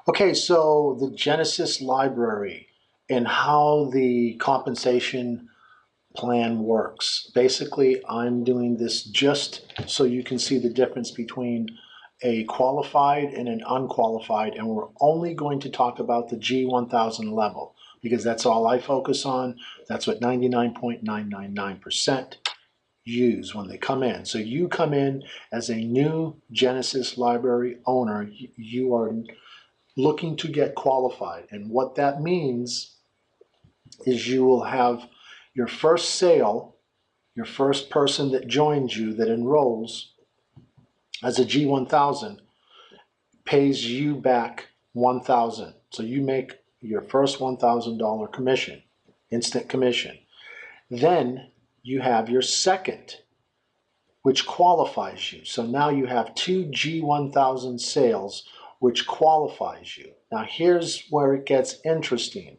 Okay, so the Genesis library and how the compensation plan works. Basically, I'm doing this just so you can see the difference between a qualified and an unqualified, and we're only going to talk about the G1000 level because that's all I focus on. That's what 99.999% use when they come in. So you come in as a new Genesis library owner, you are looking to get qualified. And what that means is you will have your first sale, your first person that joins you, that enrolls as a G1000, pays you back 1,000. So you make your first $1,000 commission, instant commission. Then you have your second, which qualifies you. So now you have two G1000 sales, which qualifies you. Now here's where it gets interesting.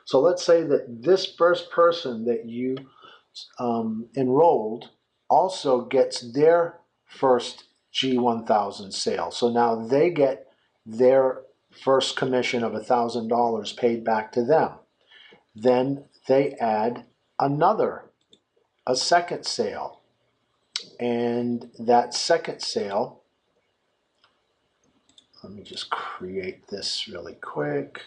So let's say that this first person that you enrolled also gets their first G1000 sale. So now they get their first commission of $1,000 paid back to them. Then they add a second sale. And that second sale, let me just create this really quick.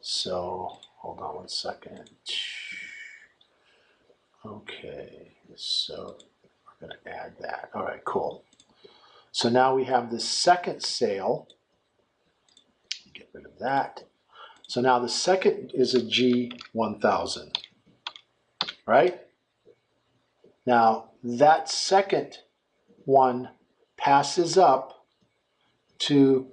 So hold on one second. Okay, so we're going to add that. All right, cool. So now we have the second sale. Get rid of that. So now the second is a G1000, right? Now that second one passes up to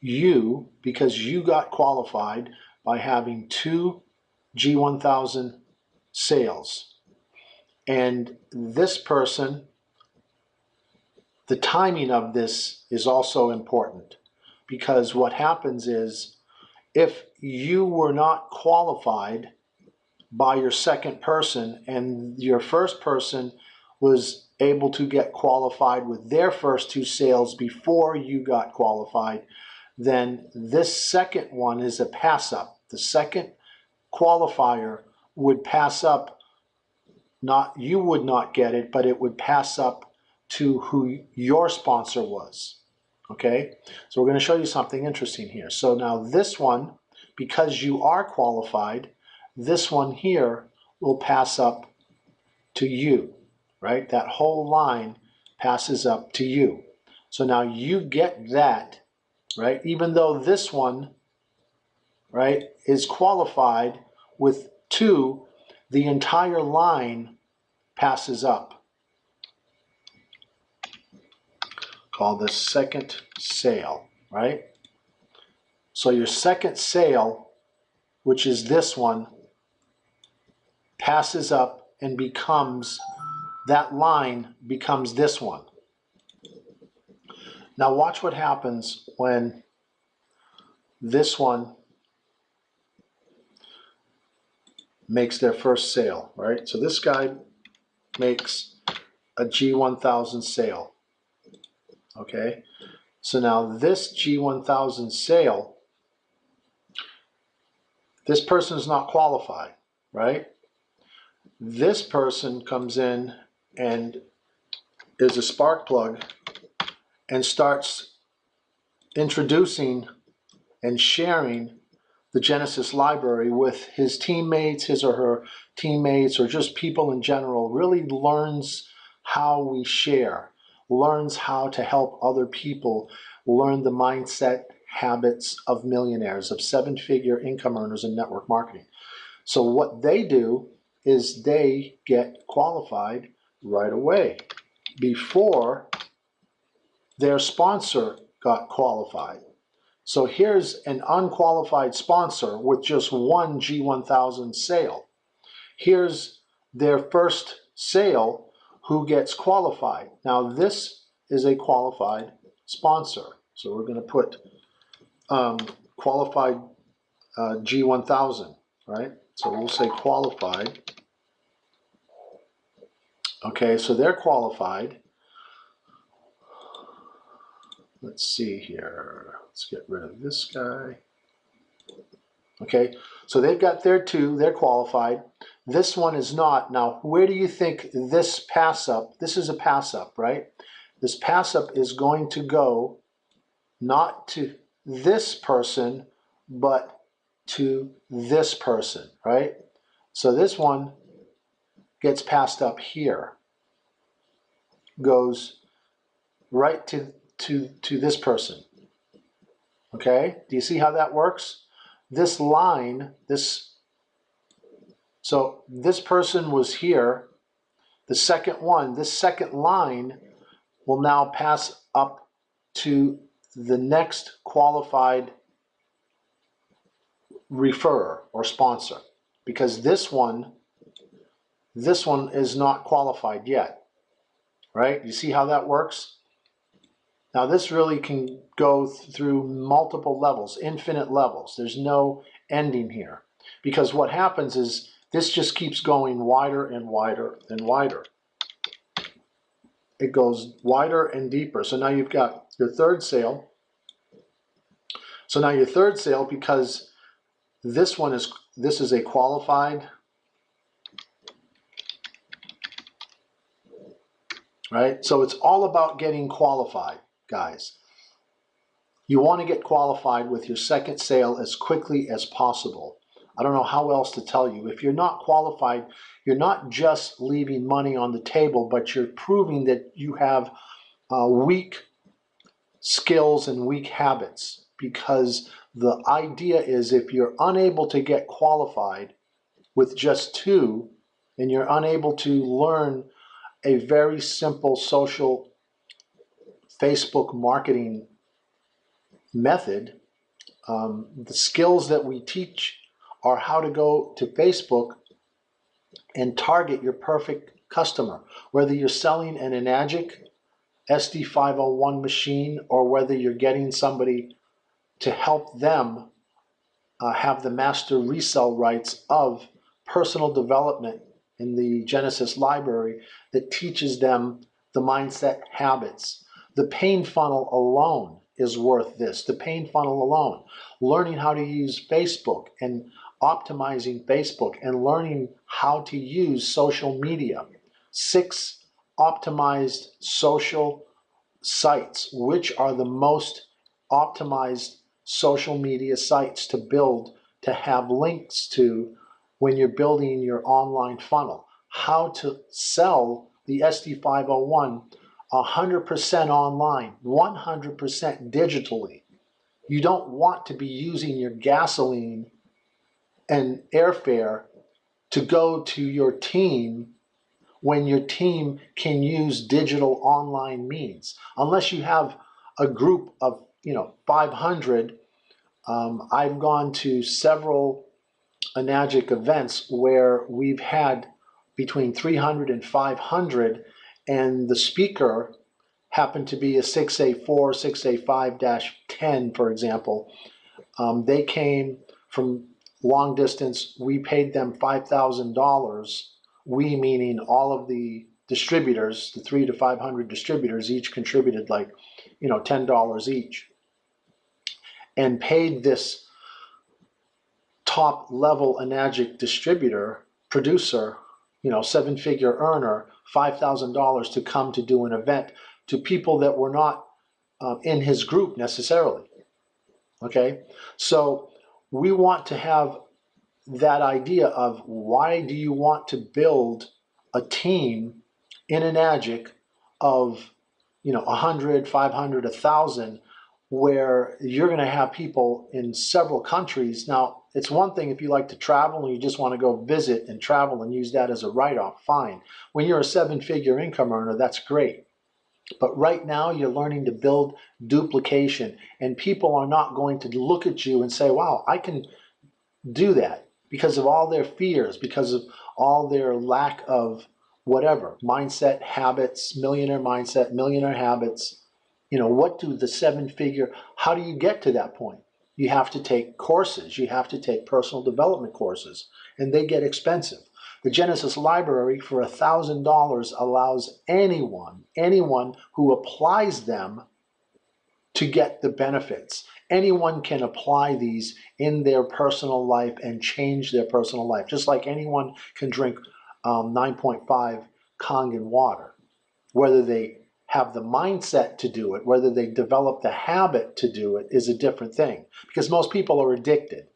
you because you got qualified by having two G1000 sales. And this person, the timing of this is also important, because what happens is if you were not qualified by your second person and your first person was able to get qualified with their first two sales before you got qualified, then this second one is a pass up. The second qualifier would pass up, you would not get it, but it would pass up to who your sponsor was. Okay, so we're going to show you something interesting here. So now this one, because you are qualified, this one here will pass up to you, right? That whole line passes up to you. So now you get that, right? Even though this one, right, is qualified with two, the entire line passes up. Called the second sale, right? So your second sale, which is this one, passes up and becomes, that line becomes this one. Now watch what happens when this one makes their first sale, right? So this guy makes a G1000 sale, okay? So now this G1000 sale, this person is not qualified, right? This person comes in and is a spark plug and starts introducing and sharing the Genesis library with his teammates, his or her teammates, or just people in general, really learns how we share, learns how to help other people, learn the mindset habits of millionaires, of seven-figure income earners in network marketing. So what they do is they get qualified right away before their sponsor got qualified. So here's an unqualified sponsor with just one G1000 sale. Here's their first sale who gets qualified. Now this is a qualified sponsor. So we're going to put qualified G1000, right? So we'll say qualified. Okay, so they're qualified. let's see here. Let's get rid of this guy. Okay, so they've got their two, they're qualified. This one is not. Now, where do you think this pass up, this is a pass up, right? This pass up is going to go not to this person, but to this person, right? So this one gets passed up here, goes right to this person. Okay, do you see how that works? This line, so this person was here. The second one, this second line will now pass up to the next qualified referrer or sponsor, because this one is not qualified yet, right? You see how that works? Now this really can go through multiple levels, infinite levels. There's no ending here, because what happens is this just keeps going wider and wider and wider. It goes wider and deeper. So now you've got your third sale. So now your third sale, because this is a qualified, right? So it's all about getting qualified, guys. You want to get qualified with your second sale as quickly as possible. I don't know how else to tell you. If you're not qualified, you're not just leaving money on the table, but you're proving that you have weak skills and weak habits, because the idea is if you're unable to get qualified with just two, and you're unable to learn a very simple social Facebook marketing method, the skills that we teach are how to go to Facebook and target your perfect customer, whether you're selling an Enagic SD501 machine or whether you're getting somebody to help them have the master resell rights of personal development in the Genesis library that teaches them the mindset habits. The pain funnel alone is worth this. The pain funnel alone. Learning how to use Facebook and optimizing Facebook and learning how to use social media. 6 optimized social sites, which are the most optimized social media sites to build, to have links to when you're building your online funnel. How to sell the SD501 100% online, 100% digitally. You don't want to be using your gasoline and airfare to go to your team when your team can use digital online means. Unless you have a group of 500. I've gone to several Enagic events where we've had between 300 and 500, and the speaker happened to be a 6A4, 6A5-10, for example. They came from long distance. We paid them $5,000. We meaning all of the distributors, the 300 to 500 distributors, each contributed like $10 each, and paid this top level Enagic distributor, producer, 7-figure earner, $5,000 to come to do an event to people that were not in his group necessarily. Okay, so we want to have that idea of why do you want to build a team in Enagic of 100, 500, 1,000, where you're going to have people in several countries. Now, it's one thing if you like to travel and you just want to go visit and travel and use that as a write-off, fine. When you're a 7-figure income earner, that's great. But right now, you're learning to build duplication, and people are not going to look at you and say, wow, I can do that, because of all their fears, because of all their lack of whatever, mindset, habits, millionaire mindset, millionaire habits. What do the 7-figure, how do you get to that point? You have to take courses. You have to take personal development courses, and they get expensive. The Genesis library for $1,000 allows anyone who applies them to get the benefits. Anyone can apply these in their personal life and change their personal life, just like anyone can drink 9.5 Kangen water. Whether they have the mindset to do it, whether they develop the habit to do it, is a different thing. Because most people are addicted,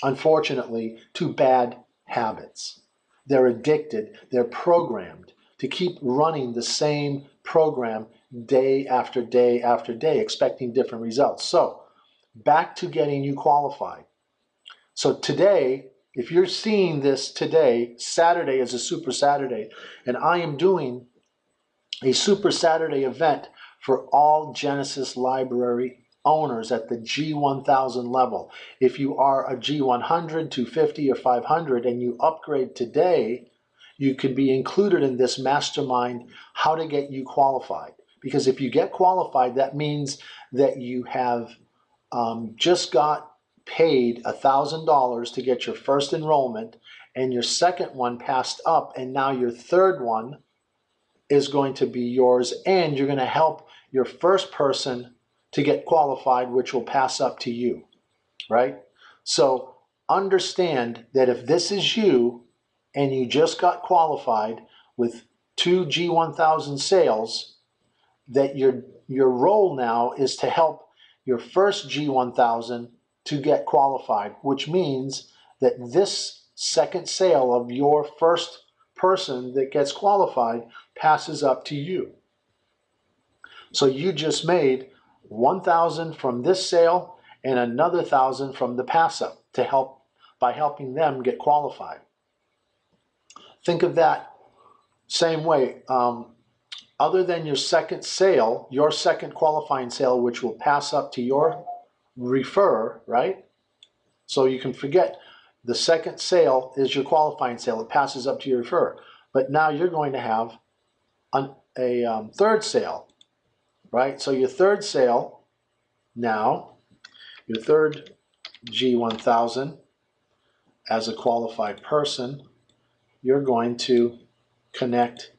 unfortunately, to bad habits. They're addicted, they're programmed to keep running the same program day after day after day, expecting different results. So, back to getting you qualified. So today, if you're seeing this today, Saturday is a Super Saturday, and I am doing a Super Saturday event for all Genesis Library owners at the G1000 level. If you are a G100, 250, or 500 and you upgrade today, you can be included in this mastermind, how to get you qualified. Because if you get qualified, that means that you have just got paid $1,000 to get your first enrollment, and your second one passed up, and now your third one is going to be yours, and you're going to help your first person to get qualified, which will pass up to you, right? So understand that if this is you and you just got qualified with 2 G1000 sales, that your role now is to help your first G1000 to get qualified, which means that this second sale of your first person that gets qualified passes up to you. So you just made 1,000 from this sale and another 1,000 from the pass up to help by helping them get qualified. Think of that same way. Other than your second sale, your second qualifying sale, which will pass up to your refer, right? So you can forget the second sale is your qualifying sale. It passes up to your refer. But now you're going to have a third sale, right? So your third sale now, your third G1000 as a qualified person, you're going to connect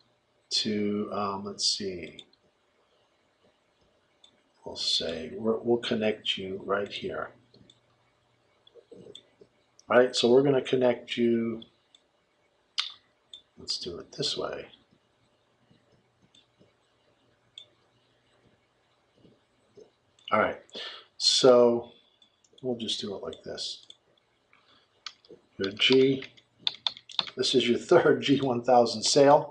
to, let's see, we'll say, we'll connect you right here. All right, so we're going to connect you, let's do it this way. All right, so we'll just do it like this. This is your third G1000 sale.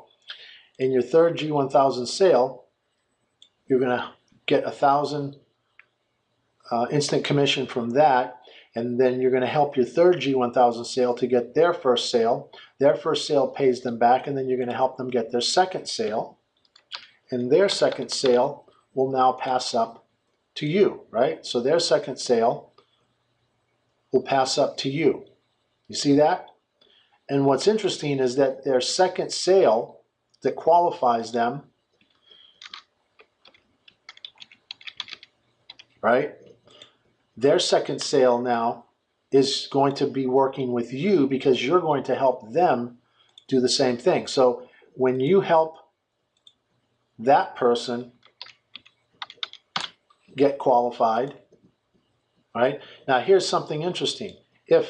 In your third G1000 sale, you're going to get 1,000 instant commission from that, and then you're going to help your third G1000 sale to get their first sale. Their first sale pays them back, and then you're going to help them get their second sale, and their second sale will now pass up to you, right? So their second sale will pass up to you. You see that? And what's interesting is that their second sale that qualifies them, right? Their second sale now is going to be working with you because you're going to help them do the same thing. So when you help that person get qualified, right? Now here's something interesting. Let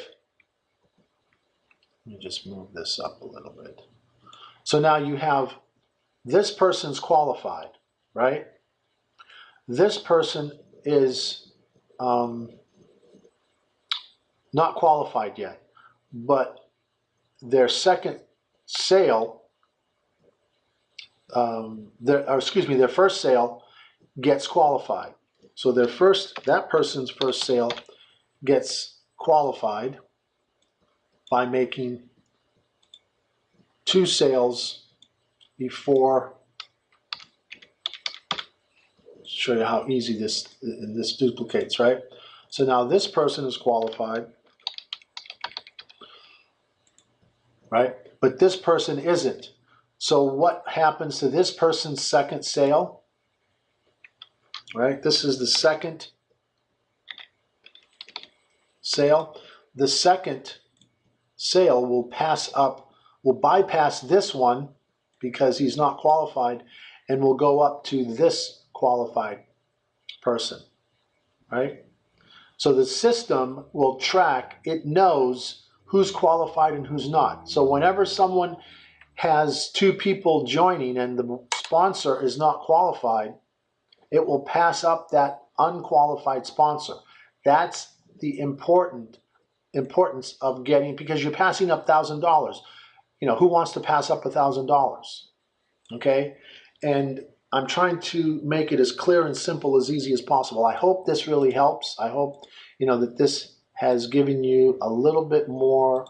me just move this up a little bit. So now you have this person's qualified, right? This person is not qualified yet, but their second sale, their first sale gets qualified. So that person's first sale gets qualified by making 2 sales before. Show you how easy this duplicates, right? So now this person is qualified, right? But this person isn't. So what happens to this person's second sale? Right? This is the second sale. The second sale will bypass this one because he's not qualified, and will go up to this qualified person, right? So the system will track, it knows who's qualified and who's not. So whenever someone has 2 people joining and the sponsor is not qualified, it will pass up that unqualified sponsor. That's the importance of getting, because you're passing up $1,000. You know, who wants to pass up $1,000? Okay? And I'm trying to make it as clear and simple, as easy as possible. I hope this really helps. I hope, you know, that this has given you a little bit more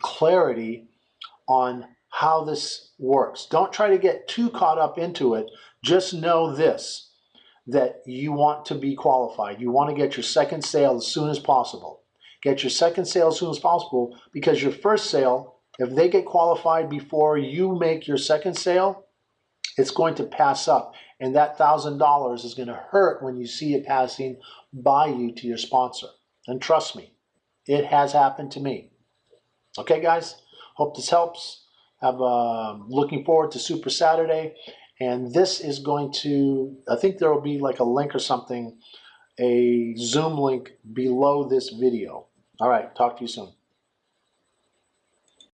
clarity on how this works. Don't try to get too caught up into it. Just know this, that you want to be qualified. You want to get your second sale as soon as possible. Get your second sale as soon as possible, because your first sale, if they get qualified before you make your second sale, it's going to pass up. And that $1,000 is going to hurt when you see it passing by you to your sponsor. And trust me, it has happened to me. Okay, guys? Hope this helps. Looking forward to Super Saturday. And this is going to, I think there will be like a link or something, a Zoom link below this video. All right, talk to you soon.